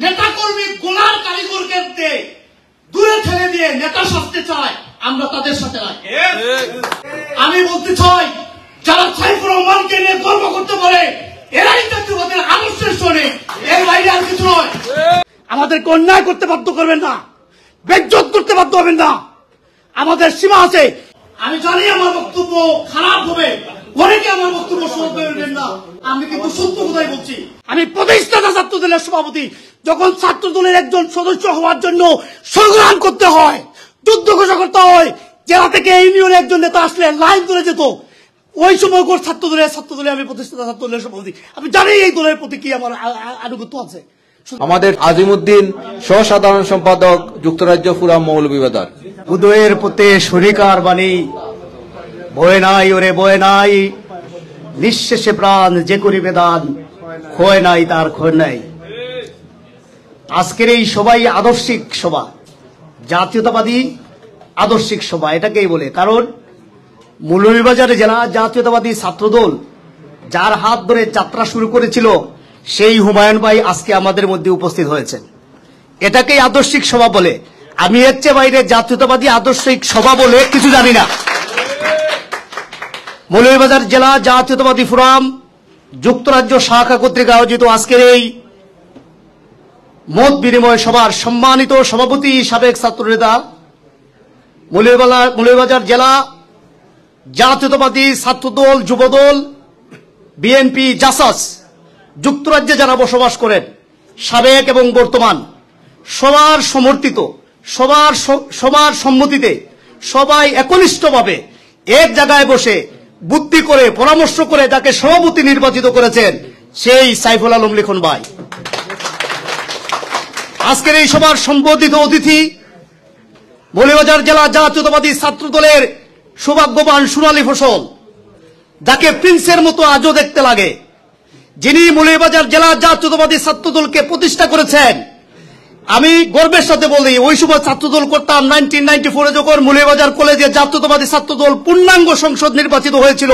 নেতাকর্মী গোলার কারিগরকে দূরে ঠেলে দিয়ে নেতা সাজতে চায়, আমরা তাদের সাথে নাই। আমি বলতে চাই, যারা সাইফুর রহমানকে নিয়ে গর্ব করতে পারে এরাই জাতীয়তাবাদের আদর্শের শোনে, এর বাইরে আর কিছু নয়। আমাদেরকে অন্যায় করতে বাধ্য করবেন না, বেজ্জত করতে বাধ্য হবেন না, আমাদের সীমা আছে। আমি জানি আমার বক্তব্য খারাপ হবে, অনেকে আমার বক্তব্য সহ্য করবেন না, আমি কিন্তু সত্য কথাই বলছি। আমি প্রতিষ্ঠাতা ছাত্র দলের সভাপতি, যখন ছাত্র দলের একজন সদস্য হওয়ার জন্য সংগ্রাম করতে হয়, যুদ্ধ ঘোষণা করতে হয়, জেলা থেকে ইউনিয়নের একজন নেতা আসলে লাইন ধরে যেত, ওই সময় ছাত্র দলে আমি প্রতিষ্ঠাতা ছাত্র দলের সভাপতি। আমি জানি এই দলের প্রতি কি আমার আনুগত্য আছে। আমাদের আজিমউদ্দিন সহসাধারণ সম্পাদক, যুক্তরাজ্য ফোরাম মৌলভীবাজার। উদয়ের পথে শরিকার বাণী, বয়ে নাই ওরে বয়ে নাই, নিঃশেষে প্রাণ যে করিবে দান, ক্ষয় নাই তার ক্ষয় নাই। আজকের এই সবাই আদর্শিক সভা, জাতীয়তাবাদী আদর্শিক সভা এটাকেই বলে। কারণ মৌলভীবাজারে জেলা জাতীয়তাবাদী ছাত্রদল যার হাত ধরে যাত্রা শুরু করেছিল, সেই হুমায়ুন ভাই আজকে আমাদের মধ্যে উপস্থিত হয়েছেন, এটাকেই আদর্শিক সভা বলে। আমি এর চেয়ে বাইরে জাতীয়তাবাদী আদর্শিক সভা বলে কিছু জানি না। মৌলভীবাজার জেলা জাতীয়তাবাদী ফোরাম যুক্তরাজ্য শাখা কর্তৃক আয়োজিত আজকের এই মত বিনিময় সভার সম্মানিত সভাপতি, সাবেক ছাত্রনেতা, মৌলভীবাজার জেলা জাতীয়তাবাদী ছাত্রদল, যুবদল, বিএনপি, জাসাস, যুক্তরাজ্যে যারা বসবাস করেন, সাবেক এবং বর্তমান, সবার সমর্থিত, সবার সম্মতিতে সবাই একনিষ্ঠভাবে এক জায়গায় বসে বুদ্ধি করে পরামর্শ করে যাকে সভাপতি নির্বাচিত করেছেন, সেই সাইফুল আলম লিখন ভাই। আজকের এই সভার সম্বোধিত অতিথি মৌলভীবাজার জেলা জাতীয়তাবাদী ছাত্র দলের সৌভাগ্যবান সোনালী ফসল, যাকে প্রিন্সের মতো আজও দেখতে লাগে, যিনি মৌলভীবাজার জেলা জাতীয়তাবাদী ছাত্র দলকে প্রতিষ্ঠা করেছেন। আমি গর্বের সাথে বলি, ওই সময় ছাত্রদল করতাম 1994-এ যখন মৌলভীবাজার কলেজে জাতীয়তাবাদী ছাত্রদল পূর্ণাঙ্গ সংসদ নির্বাচিত হয়েছিল,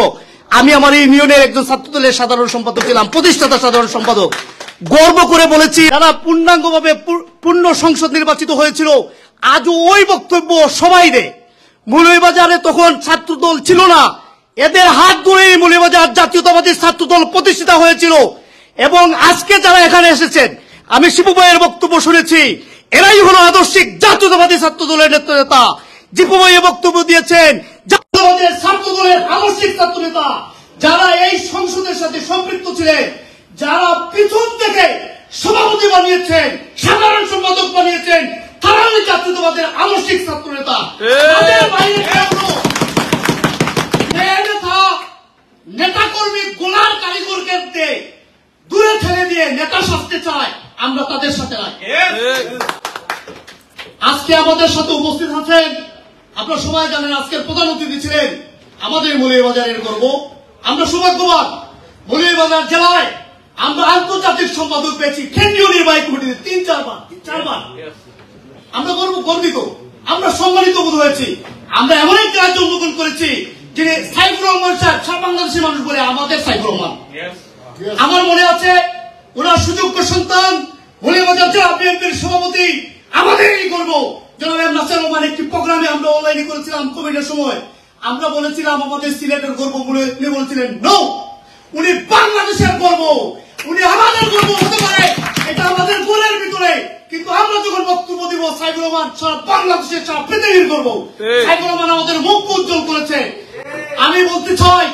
আমি আমার ইউনিয়নের একজন ছাত্রদলের সাধারণ সম্পাদক ছিলাম, প্রতিষ্ঠাতা সাধারণ সম্পাদক। গর্ব করে বলেছি, যারা পূর্ণাঙ্গভাবে পূর্ণ সংসদ নির্বাচিত হয়েছিল, আজও ওই বক্তব্য সবাই দেয়। মৌলভীবাজারে তখন ছাত্রদল ছিল না, এদের হাত ধরেই মৌলভীবাজার জাতীয়তাবাদী ছাত্রদল প্রতিষ্ঠিত হয়েছিল। এবং আজকে যারা এখানে এসেছেন, আমি শিবু ভাইয়ের বক্তব্য শুনেছি, এরাই হলো আদর্শিক জাতীয়তাবাদী ছাত্র দলের নেতা। জিপু ভাই বক্তব্য দিয়েছেন, জাতীয়তাবাদী ছাত্র দলের আদর্শিক ছাত্র নেতা, যারা এই সংসদের সাথে সম্পৃক্ত ছিলেন, যারা পিছন থেকে সভাপতি বানিয়েছেন, সাধারণ সম্পাদক বানিয়েছেন, তারাই জাতীয়তাবাদের আদর্শিক ছাত্র নেতা। তাদের বাইরে নেতাকর্মী গোলার কারিগরকে দূরে ঠেলে দিয়ে নেতা সাজতে চায়, আমরা তাদের সাথে নাই। আজকে আমাদের সাথে উপস্থিত আছেন, আপনারা সবাই জানেন, আজকের প্রধান অতিথি ছিলেন আমাদের মৌলভীবাজারের গর্ব। আমরা সৌভাগ্যবান, মৌলভীবাজার জেলায় আমরা আন্তর্জাতিক সম্পাদক পেয়েছি, কেন্দ্রীয় নির্বাহী কমিটিতে 3-4বার। আমরা গর্বিত, আমরা সম্মানিত বোধ হয়েছি। আমরা এমন একটি রাজ্য উন্মোচন করেছি, যিনি সাইফুর রহমান সাহেব, সারা বাংলাদেশের মানুষ বলে আমাদের সাইফুর রহমান। আমার মনে আছে, ওনার সুযোগ্য সন্তান, মৌলভীবাজার জেলা বিএনপির সভাপতি, আমাদের এই গর্ব জনাব নাসির রহমান। একটি প্রোগ্রামে আমরা অনলাইনে করেছিলাম কোভিডের সময়, আমরা বলেছিলাম আমাদের সিলেটের গর্ব বলে, উনি বলেছিলেন নো, উনি বাংলাদেশের গর্ব, উনি আমাদের গর্ব হতে পারে, এটা আমাদের গোলের ভিতরে। কিন্তু আমরা যখন বক্তব্য দিব, সাইফুর রহমান সারা বাংলাদেশের, সারা পৃথিবীর গর্ব। সাইফুর রহমান আমাদের মুখ উজ্জ্বল করেছে। আমি বলতে চাই,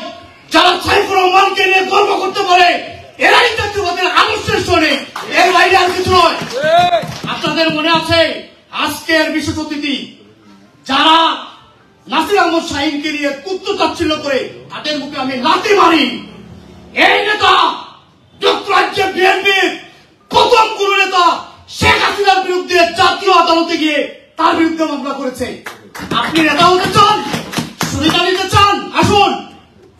যারা সাইফুর রহমানকে নিয়ে গর্ব করতে পারে এরাই জাতীয়তাবাদের আদর্শের শোনে, এর বাইরে আর কিছু নয়। আপনাদের মনে আছে, আজকের বিশেষ অতিথি যারা নাসির আহমদ শাহীনকে নিয়ে তুচ্ছ তাচ্ছিল্য করে তাদের মুখে আমি লাথি মারি, এই নেতা যুক্তরাজ্যের বিএনপির প্রথম কোন নেতা শেখ হাসিনার বিরুদ্ধে জাতীয় আদালতে গিয়ে তার বিরুদ্ধে মামলা করেছে। আপনি নেতা হতে চান, সুবিধা নিতে চান, আসুন।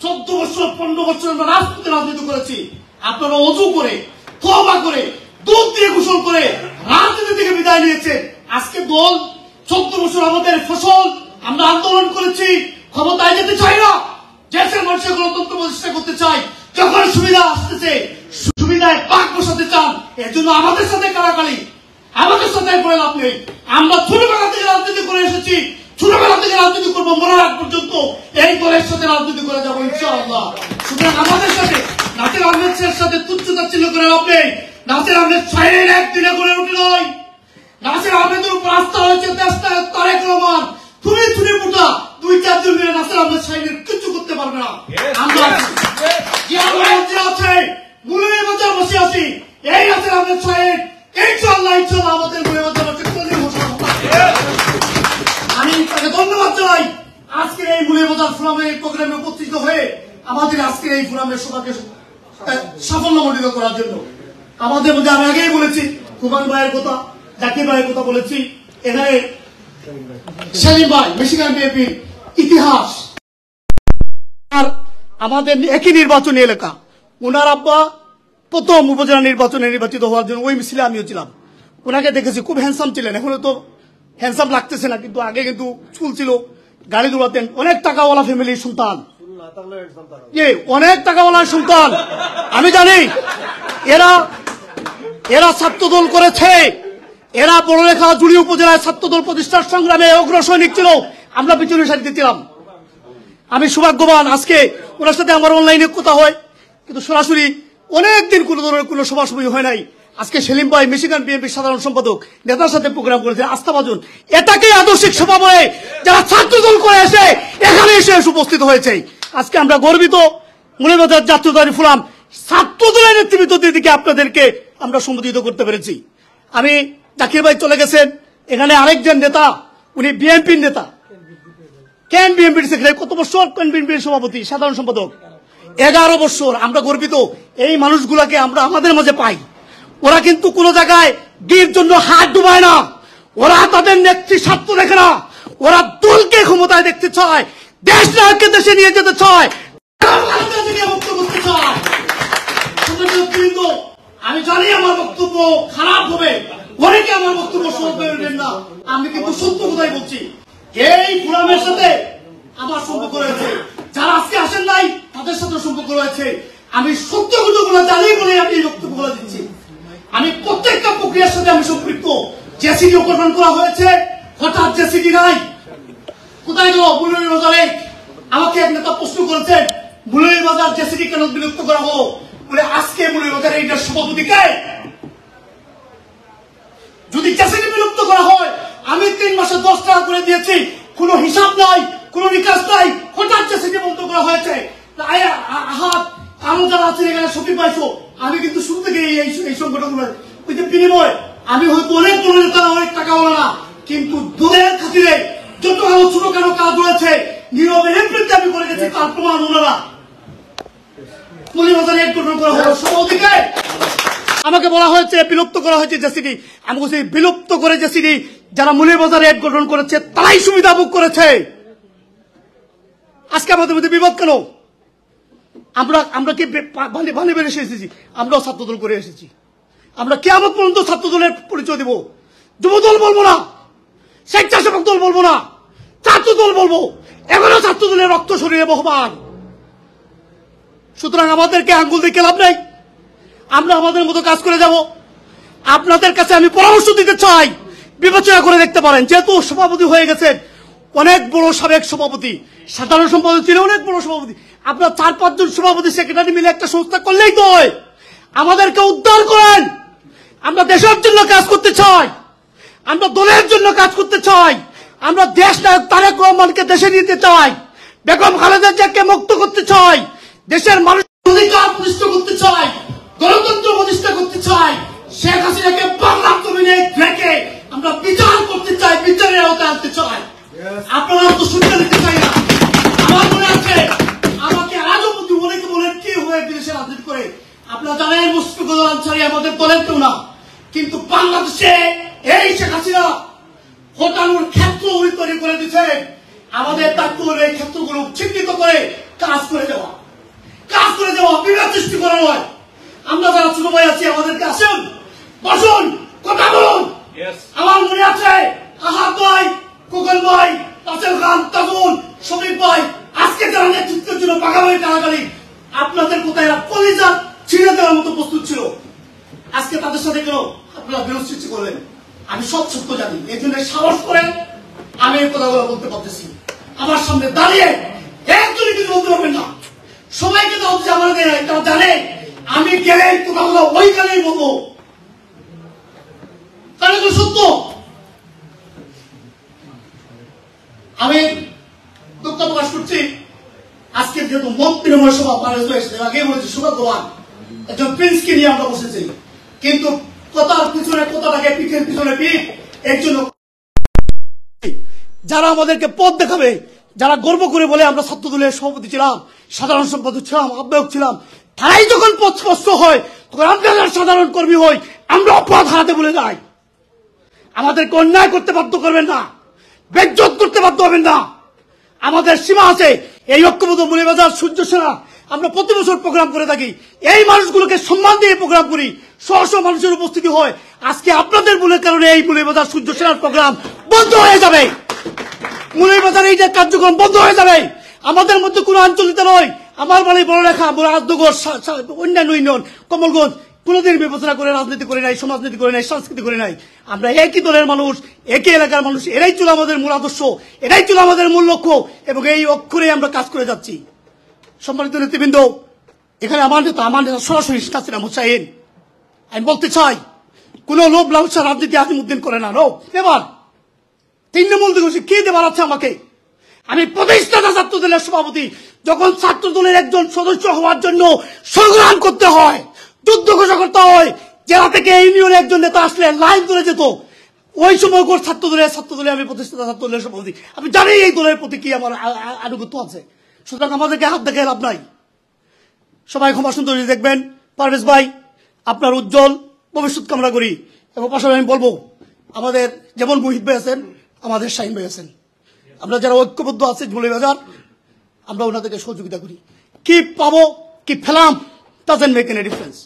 14 বছর 15 বছর আমরা রাজনীতি করেছি, আপনারা অজু করে, তওবা করে, দুধ দিয়ে গোসল করে রাজনীতি থেকে বিদায় নিয়েছেন। আজকে দল 14 বছর আমাদের ফসল, আমরা আন্দোলন করেছি, ক্ষমতায় যেতে চাই না, দেশের মানুষের গণতন্ত্র প্রতিষ্ঠা করতে চাই। যখন সুবিধা আসতেছে, সুবিধায় পাক বসাতে চান, এর জন্য আমাদের সাথে কারাকারি, আমাদের সাথে করে লাভ নেই। আমরা ছোটবেলা থেকে রাজনীতি করে এসেছি, ছোটবেলা থেকে রাজনীতি করবো, মরার আগ পর্যন্ত এই দলের সাথে রাজনীতি করে যাবো ইনশাআল্লাহ। সুতরাং আমাদের সাথে নাসির আহমেদের সাথে তুচ্ছতাচ্ছিল্য করে লাভ নেই। নাসির আহমেদ সাহেবের একদিনে করে উঠে নয়। নাসির আহমেদের উপর আস্থা হয়েছে দেশনায়ক তারেক রহমান। তুমি ছুটি ফুটা 2-4 জন মিলে নাসির আহমেদ সাহেবের কিছু করতে পারবে না। আমরা আছে মৌলভীবাজার বসে আছি, এই নাসির আহমেদ সাহেব ইনশাআল্লাহ আমাদের মৌলভীবাজার আমি তাকে ধন্যবাদ জানাই। আজকের এই মৌলভীবাজার ফোরামের প্রোগ্রামে উপস্থিত হয়ে আমাদের আজকের এই ফোরামের সভাকে সাফল্যমণ্ডিত করার জন্য। আমাদের মধ্যে আমি আগেই বলেছি, কুমান ভাইয়ের কথা, জাকির ভাইয়ের কথা বলেছি, এখানে সেলিম ভাই মিশিগান বিএনপির ইতিহাস। আর আমাদের একই নির্বাচনী এলাকা, ওনার আব্বা প্রথম উপজেলা নির্বাচনে নির্বাচিত হওয়ার জন্য ওই মিছিলে আমিও ছিলাম। ওনাকে দেখেছি, খুব হ্যান্ডসাম ছিলেন, এখনো তো হ্যান্ডসাম লাগতেছে না, কিন্তু আগে কিন্তু চুল ছিল, গাড়ি দৌড়াতেন, অনেক টাকাওয়ালা ফ্যামিলির সন্তান, অনেক টাকাওয়ালার সন্তান। আমি জানি এরা ছাত্রদল করেছে, এরা বড়লেখা জুড়ি উপজেলায় ছাত্রদল প্রতিষ্ঠার সংগ্রামে অগ্রসৈনিক ছিল, আমরা পিছনে সারিতে ছিলাম। আমি সৌভাগ্যবান, আজকে ওনার সাথে আমার অনলাইনে কথা হয়, কিন্তু সরাসরি অনেকদিন কোন ধরনের কোন সভাসভা হয় নাই। আজকে সেলিম ভাই মিশিগান বিএনপির সাধারণ সম্পাদক নেতার সাথে প্রোগ্রাম করেছে, আস্থাভাজন, এটাকে আদর্শিক সভা বলে যারা ছাত্রদল করে এসে এখানে এসে উপস্থিত হয়েছে। আজকে আমরা গর্বিত, মৌলভীবাজার জাতীয়তাবাদী ফোরাম ছাত্রদলের নেতৃত্ব দিকে আপনাদেরকে আমরা সম্বোধিত করতে পেরেছি। আমি জাকির ভাই চলে গেছেন, এখানে আরেকজন নেতা, উনি বিএনপির নেতা, কেন বিএনপির সেক্রেটারি, কত বছর কেন বিএনপির সভাপতি সাধারণ সম্পাদক, 11 বছর। আমরা গর্বিত এই মানুষগুলাকে আমরা আমাদের মাঝে পাই। ওরা কিন্তু কোন জায়গায় গির জন্য হাত ডুবায় না, ওরা তাদের নেত্রী স্বার্থ দেখে না, ওরা দলকে ক্ষমতায় দেখতে চায়, দেশ নায়ককে দেশে নিয়ে যেতে চায়, মুক্ত করতে চায়। আমি জানি আমার বক্তব্য খারাপ হবে, অনেকে আমার বক্তব্য সহ্য করবেন না, আমি কিন্তু সত্য কথাই বলছি। এই ফোরামের সাথে আমার সম্পর্ক রয়েছে, যারা আজকে আসেন নাই তাদের সাথে সম্পর্ক রয়েছে। আমি সত্য কথাগুলো জানি বলে আমি এই বক্তব্যগুলো দিচ্ছি। আমি প্রত্যেকটা প্রক্রিয়ার সাথে আমি সম্পৃক্ত। জেসিডি গঠন করা হয়েছে, হঠাৎ জেসিডি নাই, কোথায় গেল মৌলভীবাজারে? আমাকে এক নেতা প্রশ্ন করেছেন, মৌলভীবাজার জেসিডি কেন বিলুপ্ত করা হলো? বলে আজকে মৌলভীবাজারে এইটার সভাপতি কে? যদি জেসিডি বিলুপ্ত করা হয়, আমি 3 মাসে 10 টাকা করে দিয়েছি, কোন হিসাব নাই, কোন নিকাশ নাই, হঠাৎ জেসিডি বন্ধ করা হয়েছে। আরো যারা আছেন এখানে সফি পাইছো, আমি কিন্তু শুরু থেকে এই সংগঠনগুলো ওই যে বিনিময়, আমি হয়তো অনেক বড় নেতা, অনেক টাকা বলা না, কিন্তু দলের খাতিরে যত আরো ছোট কেন কাজ রয়েছে নীরবে নেতৃত্বে আমি করে গেছি, তার প্রমাণ ওনারা। মৌলভীবাজারে এক গঠন করা হলো সভাপতিকে, আমাকে বলা হয়েছে বিলুপ্ত করা হয়েছে জেসিডি। আমি বলছি বিলুপ্ত করে জেসিডি যারা মৌলভীবাজারে এক গঠন করেছে তারাই সুবিধা ভোগ করেছে। আজকে আমাদের মধ্যে বিবাদ কেন? আমরা কি বানে বেড়ে এসেছি? আমরাও ছাত্রদল করে এসেছি। আমরা কিয়ামত পর্যন্ত ছাত্রদলের পরিচয় দেব। যুবদল বলবো না, স্বেচ্ছাসেবক দল বলবো না, ছাত্রদল বলবো। এখনো ছাত্রদলের রক্ত শরীরে বহমান। সুতরাং আমাদেরকে আঙ্গুল দিয়ে লাভ নেই, আমরা আমাদের মতো কাজ করে যাব। আপনাদের কাছে আমি পরামর্শ দিতে চাই, বিবেচনা করে দেখতে পারেন। যেহেতু সভাপতি হয়ে গেছেন, অনেক বড় সাবেক সভাপতি, সাধারণ সম্পাদক ছিল অনেক বড় সভাপতি, আপনার 4-5 জন সভাপতি সেক্রেটারি মিলে একটা সংস্থা করলেই তো হয়। আমাদেরকে উদ্ধার করেন। আমরা দেশের জন্য কাজ করতে চাই, আমরা দলের জন্য কাজ করতে চাই, আমরা দেশ নায়ক তারেক রহমানকে দেশে নিতে চাই, বেগম খালেদা জিয়াকে মুক্ত করতে চাই, দেশের মানুষের অধিকার প্রতিষ্ঠা করতে চাই, গণতন্ত্র প্রতিষ্ঠা করতে চাই, শেখ হাসিনাকে বাংলার জমিনে রেখে আমরা বিচার করতে চাই, বিচারের আওতায় আনতে চাই। আপনারা তো শুনতে দিতে চাই না। আমার মনে আছে, আমাকে আজও অনেকে বলেন কি হয়ে বিদেশে রাজনীতি করে। আপনারা জানেন মুশফিকুল আনসারী আমাদের দলের কেউ না, কিন্তু বাংলাদেশে এই শেখ হাসিনা হটানোর ক্ষেত্র উনি তৈরি করে দিচ্ছে। আমাদের দায়িত্ব হলো এই ক্ষেত্রগুলো চিহ্নিত করে কাজ করে যাওয়া, বিবাদ সৃষ্টি করা নয়। আমরা যারা ছোট ভাই আছি, আমাদেরকে আসুন, বসুন, কথা বলুন। আমার মনে আছে আহাদ ভাই, কুগল ভাই, রাসেল খান, তাজুল, শফিক ভাই, আজকে যারা নেতৃত্বের জন্য পাকাবাড়ি টাকাগাড়ি, আপনাদের কোথায় কলিজা ছিঁড়ে দেওয়ার মতো প্রস্তুত সাথে কেন আপনারা বিরোধ সৃষ্টি করলেন? আমি সব সত্য জানি, এই জন্য সাহস করে আমি এই কথাগুলো বলতে পারতেছি। আমার সামনে দাঁড়িয়ে একজনই কিছু বলতে পারবেন না। সবাইকে তো হচ্ছে আমাদের তারা জানে আমি গেলে কথাগুলো ওইখানেই বলবো, তাহলে তো সত্য। আমি দুঃখ প্রকাশ করছি, আজকে যেহেতু মন্ত্রীময় সভা পার হয়েছে, আগে বলেছি সৌভাগ্যবান একজন প্রিন্সকে নিয়ে আমরা বসেছি, কিন্তু কথার পিছনে কথাটাকে পিঠের পিছনে পিঠ একজন যারা আমাদেরকে পথ দেখাবে, যারা গর্ব করে বলে আমরা ছাত্র দলের সভাপতি ছিলাম, সাধারণ সম্পাদক ছিলাম, আহ্বায়ক ছিলাম, তারাই যখন পথ স্পষ্ট হয় তখন আমরা সাধারণ কর্মী হই, আমরা পথ হারাতে ভুলে যাই। আমাদেরকে অন্যায় করতে বাধ্য করবেন না, বেজ্জত করতে বাধ্য হবেন না। আমাদের সীমা আছে। এই ঐক্যবদ্ধ মৌলভীবাজার সূর্য সেনা আমরা প্রতি বছর প্রোগ্রাম করে থাকি, এই মানুষগুলোকে সম্মান দিয়ে প্রোগ্রাম করি, শহ শহ মানুষের উপস্থিতি হয়। আজকে আপনাদের ভুলের কারণে এই মৌলভীবাজার সূর্য সেনার প্রোগ্রাম বন্ধ হয়ে যাবে, মৌলভীবাজার এই যে কার্যক্রম বন্ধ হয়ে যাবে। আমাদের মধ্যে কোনো আঞ্চলিকতা নয়। আমার বাড়ি বড়লেখা, রাজনগর, অন্যান্য ইউনিয়ন, কমলগঞ্জ কোনোদিন বিবেচনা করে রাজনীতি করে নাই, সমাজনীতি করে নাই, সংস্কৃতি করে নাই। আমরা একই দলের মানুষ, একই এলাকার মানুষ। এরাই ছিল আমাদের মূল আদর্শ, এটাই ছিল আমাদের মূল লক্ষ্য, এবং এই অক্ষরে আমরা কাজ করে যাচ্ছি। সম্মানিত নেতৃবৃন্দ, এখানে আমার নেতা সরাসরি কাসিম হুসাইন। আমি বলতে চাই, কোন লোভ লালসা রাজনীতি আজিমউদ্দিন করে না। এবার 3 নম্বর দিকে কি দেবার আছে আমাকে? আমি প্রতিষ্ঠাতা ছাত্র দলের সভাপতি। যখন ছাত্র দলের একজন সদস্য হওয়ার জন্য সংগ্রাম করতে হয়, যুদ্ধ ঘোষণা করতে হয়, জেলা থেকে ইউনিয়নের একজন নেতা আসলে লাইন ধরে যেত, ওই সময় ছাত্র দলে আমি প্রতিষ্ঠাতা ছাত্র দলের সভাপতি। আমি জানি এই দলের প্রতি কি আমার আনুগত্য আছে। সুতরাং আমাদেরকে হাত দেখে লাভ নাই। সবাই ক্ষমা সুন্দরী দেখবেন। পারভেজ ভাই, আপনার উজ্জ্বল ভবিষ্যৎ কামনা করি। এবং পাশাপাশি আমি বলবো, আমাদের যেমন মুহিত ভাই আছেন, আমাদের শাহিন ভাই আছেন, আমরা যারা ঐক্যবদ্ধ আছে মৌলভীবাজার, আমরা ওনাদেরকে সহযোগিতা করি। কি পাবো কি ফেলাম, ডাজন্ট মেক এনি ডিফারেন্স।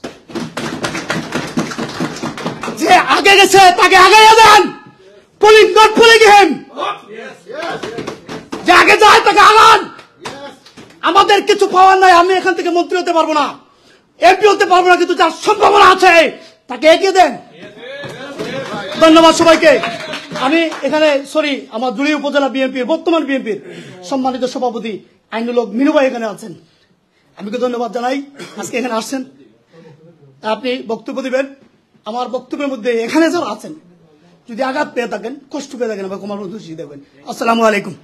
যে আগে গেছে তাকে আগে দেন, পুলিং নট পুলিং হিম। যে আগে যায় তাকে আগান। আমাদের কিছু পাওয়ার নাই, আমি এখান থেকে মন্ত্রী হতে পারবো না, এমপি হতে পারবো না, কিন্তু যার সম্ভাবনা আছে তাকে এগিয়ে দেন। ধন্যবাদ সবাইকে। আমি এখানে আমার জুড়ি উপজেলা বিএনপির বর্তমান বিএনপির সম্মানিত সভাপতি আইনুল হক মিনু ভাই এখানে আছেন, আমি ধন্যবাদ জানাই আজকে এখানে আসছেন। আপনি বক্তব্য দিবেন। আমার বক্তব্যের মধ্যে এখানে যারা আছেন যদি আঘাত পেয়ে থাকেন, কষ্ট পেয়ে থাকেন, বা ক্ষমার মধ্যে দেবেন। আসসালামু আলাইকুম।